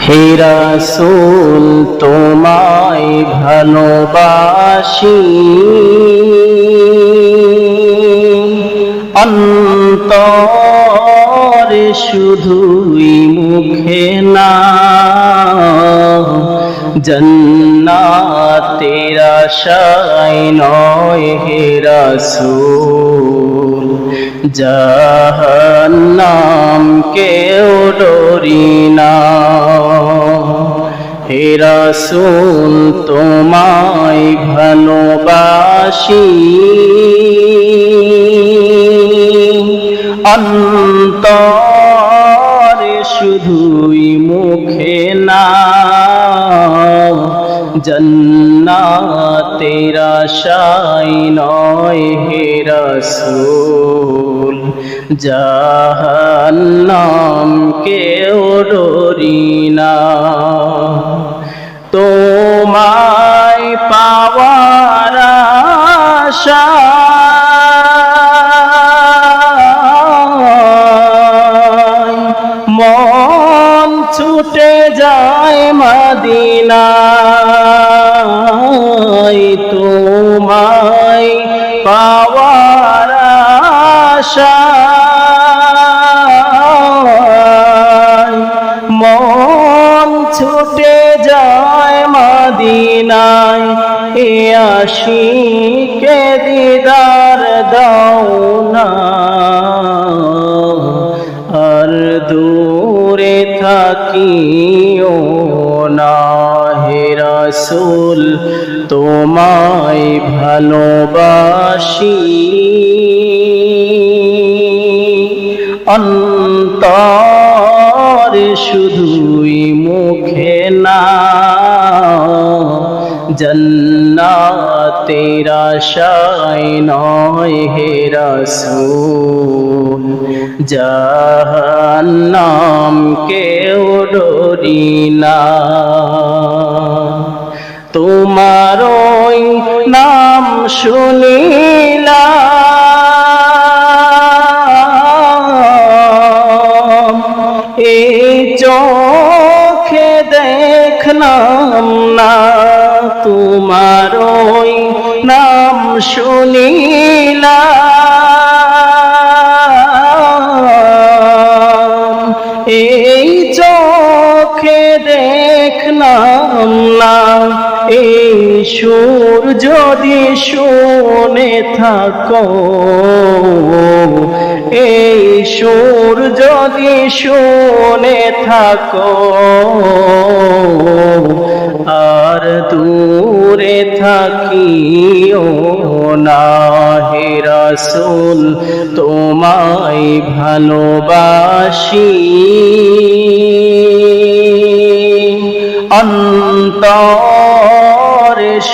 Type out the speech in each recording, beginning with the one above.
হে রাসূল তোমায় ভালোবাসি, অন্তরে শুধুই মুখে না, জান্নাতের আশায় নয় হে রাসূল, জাহান্নাম কেও ডরি না। হে রাসূল তোমায় ভালোবাসি, অন্তরে শুধুই মুখে না, জান্নাতের আশায় নয় হে রাসূল, জাহান্নাম কেও ডরি না। তোমায় পাওয়ার আশায় মন ছুটে যায় মদিনায়, তোমায় পাওয়ার আশায় মন ছুটে যায় মদিনায়। এ আশিকে দিদার দাও না, আর দূরে থাকিও না। হে রাসূল তোমায় ভালোবাসি, অন্তরে শুধুই মুখে না, জান্নাতের আশায় নয় হে রাসূল, জাহান্নাম কেও ডরি না। তোমারই নাম শুনিলাম, এই চোখে দেখলাম না, তোমারই নাম শুনিলাম, এই চোখে দেখলাম না। এই সুর যদি শুনে থাকো, এই সুর যদি শুনে থাকো, আর দূরে থাকিও না। হে রাসূল তোমায় ভালোবাসি, অন্তরে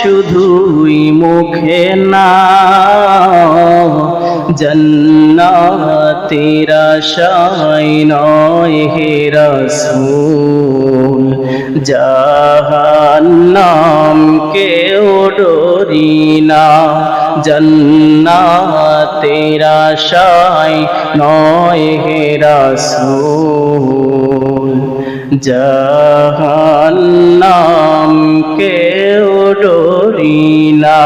শুধুই মুখে না, জান্নাতের আশায় নয় হে রাসূল, জাহান্নাম কেও ডরি না, জান্নাতের আশায় নয় হে রাসূল, জাহান্নাম কেও ডরি না।